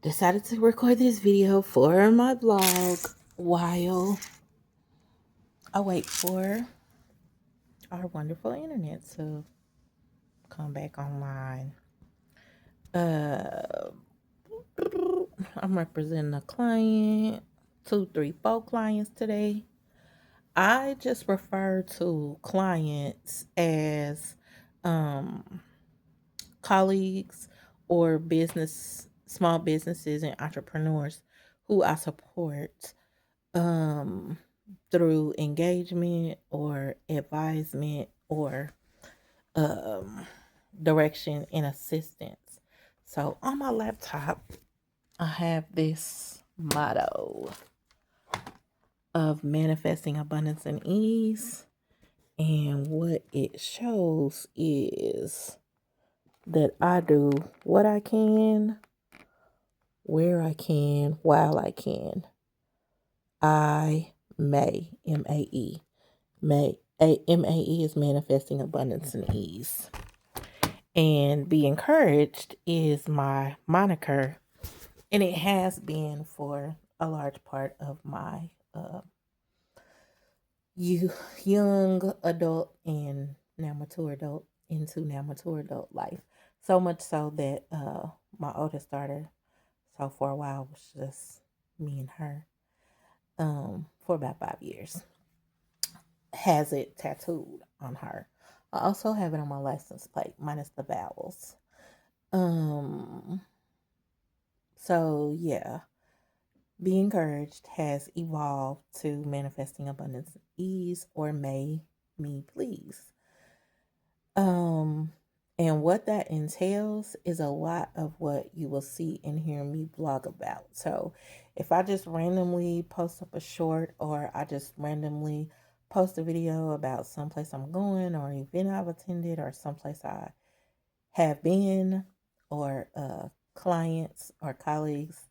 Decided to record this video for my blog while I wait for our wonderful internet to come back online. Uh, I'm representing a client, two, three, four clients today. I just refer to clients as um, colleagues or small businesses and entrepreneurs who I support um through engagement or advisement or um direction and assistance. So on my laptop I have this motto of manifesting abundance and ease, and what it shows is that I do what I can, where I can, while I can. I may, M-A-E. M-A-E is manifesting abundance and ease. And be encouraged is my moniker. And it has been for a large part of my young adult and now mature adult into now mature adult life. So much so that my oldest daughter, so for a while was just me and her for about 5 years, has it tattooed on her. I also have it on my license plate, minus the vowels. Um, so yeah, Be Encouraged has evolved to Manifesting Abundance and Ease, or May Me Please. Um, and what that entails is a lot of what you will see and hear me blog about. So if I just randomly post up a short, or I just randomly post a video about someplace I'm going or an event I've attended or someplace I have been, or clients or colleagues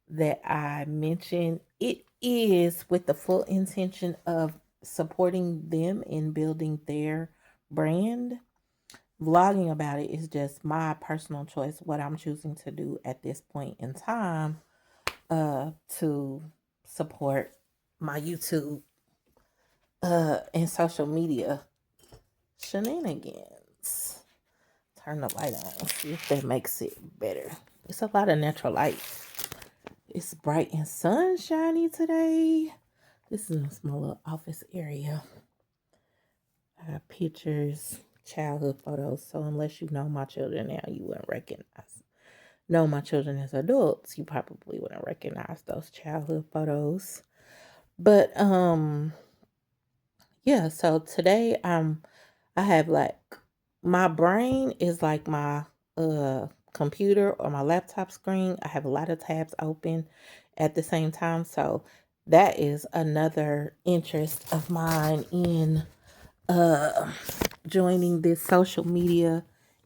that I mention, it is with the full intention of supporting them in building their brand. Vlogging about it is just my personal choice, what I'm choosing to do at this point in time to support my YouTube and social media shenanigans. Turn the light on, see if that makes it better. It's a lot of natural light. It's bright and sunshiny today. This is my little office area. I got pictures, childhood photos. So unless you know my children now, you wouldn't recognize. Know my children as adults, you probably wouldn't recognize those childhood photos. But yeah, so today I have like, my brain is like my computer or my laptop screen. I have a lot of tabs open at the same time. So that is another interest of mine in uh joining this social media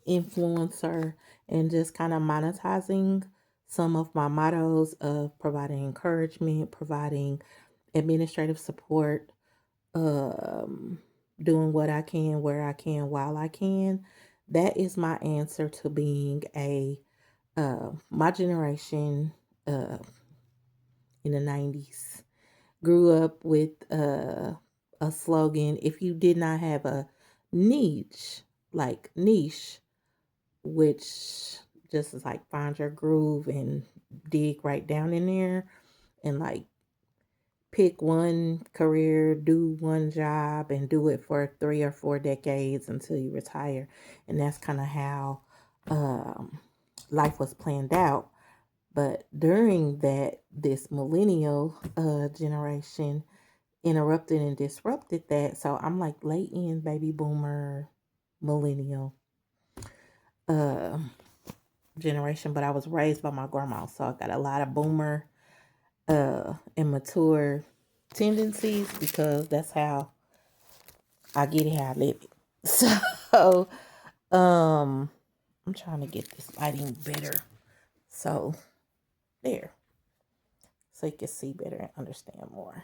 influencer and just kind of monetizing some of my mottos of providing encouragement, providing administrative support, um, doing what I can, where I can, while I can. That is my answer to being my generation in the 90s grew up with a slogan: if you did not have a niche, which just is like find your groove and dig right down in there and like pick one career, do one job, and do it for 3 or 4 decades until you retire. And that's kind of how life was planned out. But during that, this millennial generation interrupted and disrupted that. So I'm like late in baby boomer, millennial uh, generation, but I was raised by my grandma. So I got a lot of boomer and mature tendencies because that's how I get it, how I live it. So I'm trying to get this lighting better. So there. So you can see better and understand more.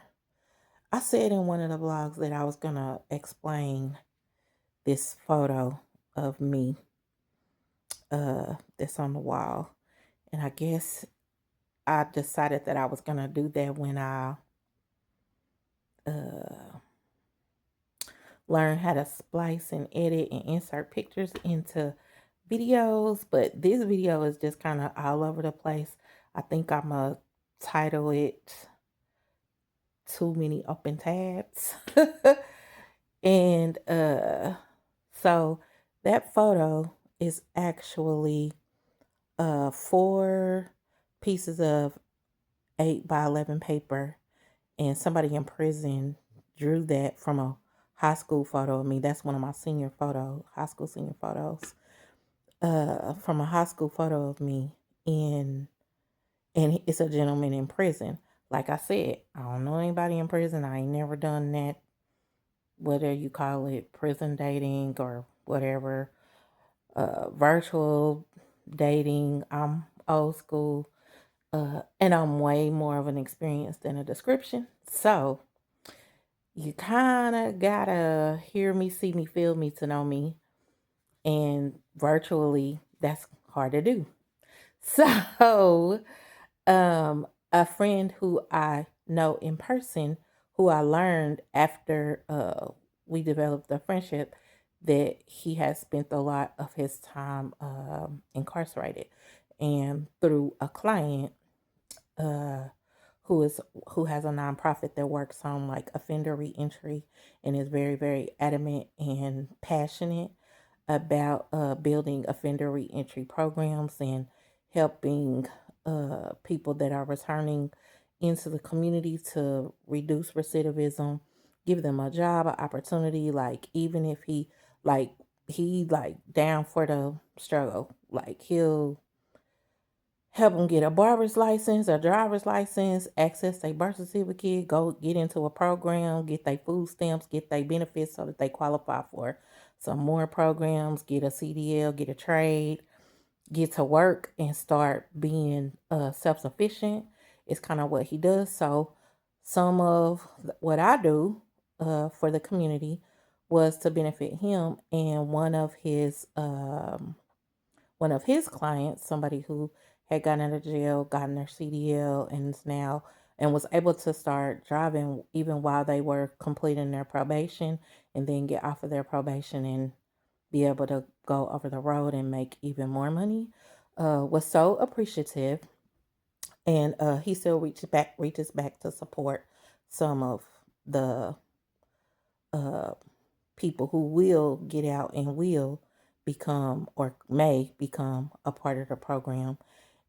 I said in one of the vlogs that I was gonna explain this photo of me that's on the wall. And I guess I decided that I was gonna do that when I uh, learned how to splice and edit and insert pictures into videos. But this video is just kind of all over the place. I think I'm gonna title it "Too Many Open Tabs," and so that photo is actually 4 pieces of 8 by 11 paper, and somebody in prison drew that from a high school photo of me. That's one of my high school senior photos, from a high school photo of me. And it's a gentleman in prison. Like I said, I don't know anybody in prison. I ain't never done that, whether you call it prison dating or whatever, virtual dating. I'm old school. And I'm way more of an experience than a description. So you kind of gotta hear me, see me, feel me to know me. And virtually, that's hard to do. So, a friend who I know in person, who I learned after we developed a friendship, that he has spent a lot of his time incarcerated. And through a client, uh, who has a nonprofit that works on like offender reentry and is very, very adamant and passionate about building offender reentry programs and helping people that are returning into the community to reduce recidivism, give them a job, an opportunity. Like even if like he down for the struggle, like he'll help them get a barber's license, a driver's license, access their birth certificate, go get into a program, get their food stamps, get their benefits so that they qualify for some more programs, get a CDL, get a trade, get to work and start being self-sufficient. Is kind of what he does. So some of what I do for the community was to benefit him, and one of his clients, somebody who had gotten out of jail, gotten their CDL, and is now and was able to start driving even while they were completing their probation, and then get off of their probation and be able to go over the road and make even more money, was so appreciative. And he still reaches back to support some of the uh, people who will get out and will become or may become a part of the program.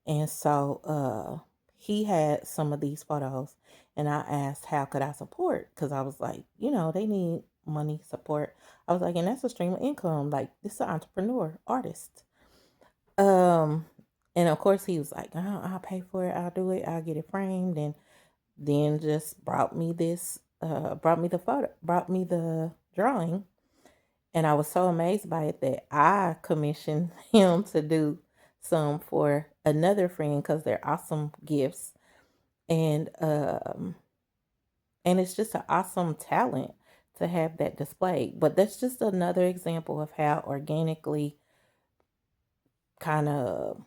And so he had some of these photos, and I asked how could I support, because I was like, they need money support. I was like, and that's a stream of income. Like, this is an entrepreneur artist. Um, and of course he was like, oh, I'll pay for it. I'll do it. I'll get it framed. And then just brought me the drawing. And I was so amazed by it that I commissioned him to do some for another friend because they're awesome gifts. And and it's just an awesome talent to have that displayed. But that's just another example of how organically kind of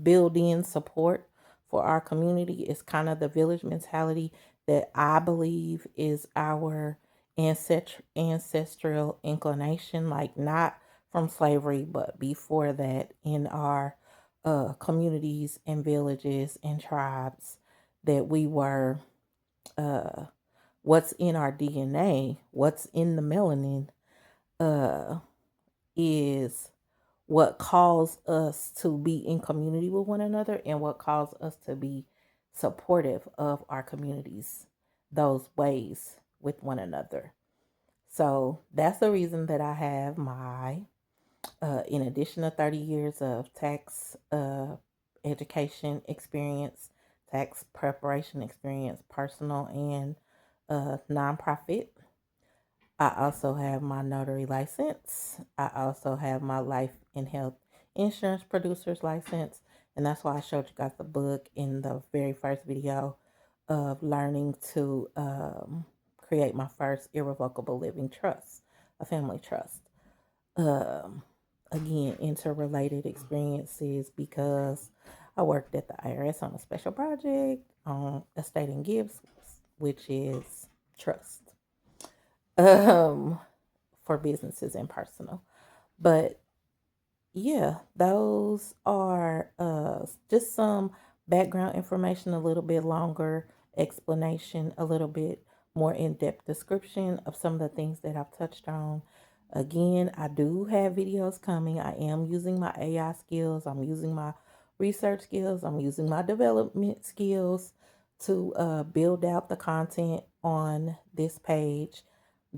build in support for our community is kind of the village mentality that I believe is our ancestral inclination, like not from slavery, but before that in our communities and villages and tribes, that we were uh, what's in our DNA, what's in the melanin, uh, is what calls us to be in community with one another and what calls us to be supportive of our communities, those ways with one another. So that's the reason that I have my, in addition to 30 years of tax education experience, tax preparation experience, personal and nonprofit. I also have my notary license. I also have my life and health insurance producer's license. And that's why I showed you guys the book in the very first video of learning to create my first irrevocable living trust, a family trust. Um, Again, interrelated experiences, because I worked at the IRS on a special project on estate and gifts, which is trust, um, for businesses and personal. But yeah, those are just some background information, a little bit longer explanation, a little bit more in-depth description of some of the things that I've touched on. Again, I do have videos coming. I am using my AI skills. I'm using my research skills. I'm using my development skills to build out the content on this page,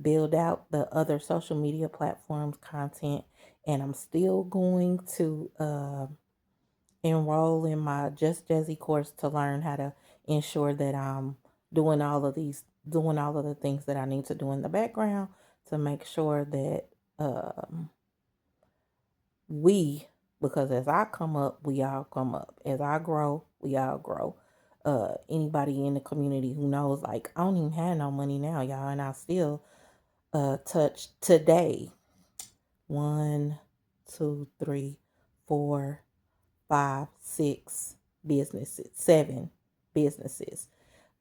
build out the other social media platforms content, and I'm still going to enroll in my Just Jazzy course to learn how to ensure that I'm doing all of the things that I need to do in the background to make sure that um, we, because as I come up, we all come up. As I grow, we all grow. Anybody in the community who knows, like, I don't even have no money now, y'all, and I still touch today 1, 2, 3, 4, 5, 6 businesses, 7 businesses,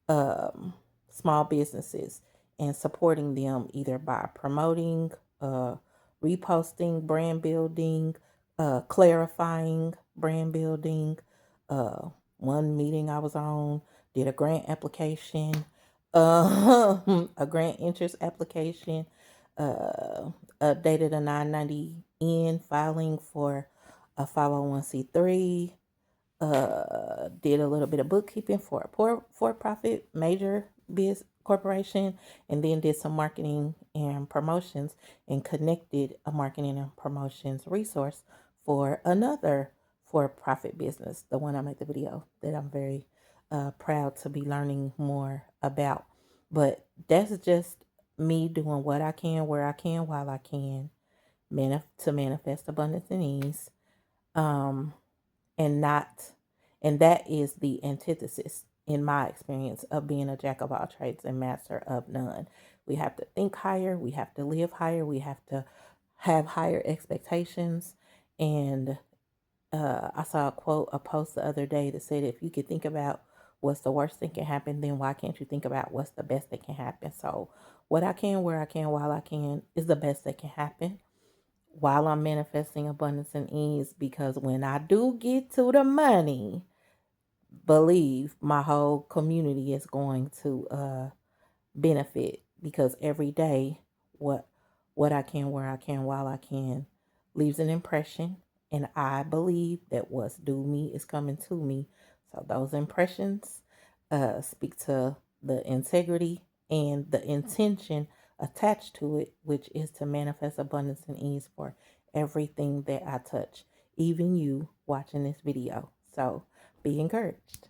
um, small businesses, and supporting them either by promoting, reposting, brand building, clarifying brand building. Uh, One meeting I was on did a grant application, a grant interest application, uh, updated a 990N filing for a 501c3, did a little bit of bookkeeping for a for-profit major biz corporation, and then did some marketing and promotions and connected a marketing and promotions resource for another for-profit business, the one I made the video that I'm very proud to be learning more about. But that's just me doing what I can, where I can, while I can, to manifest abundance and ease. Um, and not and that is the antithesis in my experience of being a jack of all trades and master of none. We have to think higher, we have to live higher, we have to have higher expectations. And I saw a post the other day that said, if you could think about what's the worst that can happen, then why can't you think about what's the best that can happen? So what I can, where I can, while I can is the best that can happen while I'm manifesting abundance and ease, because when I do get to the money, believe my whole community is going to benefit, because every day what I can, where I can, while I can leaves an impression, and I believe that what's due me is coming to me. So those impressions speak to the integrity and the intention attached to it, which is to manifest abundance and ease for everything that I touch, even you watching this video. So be encouraged.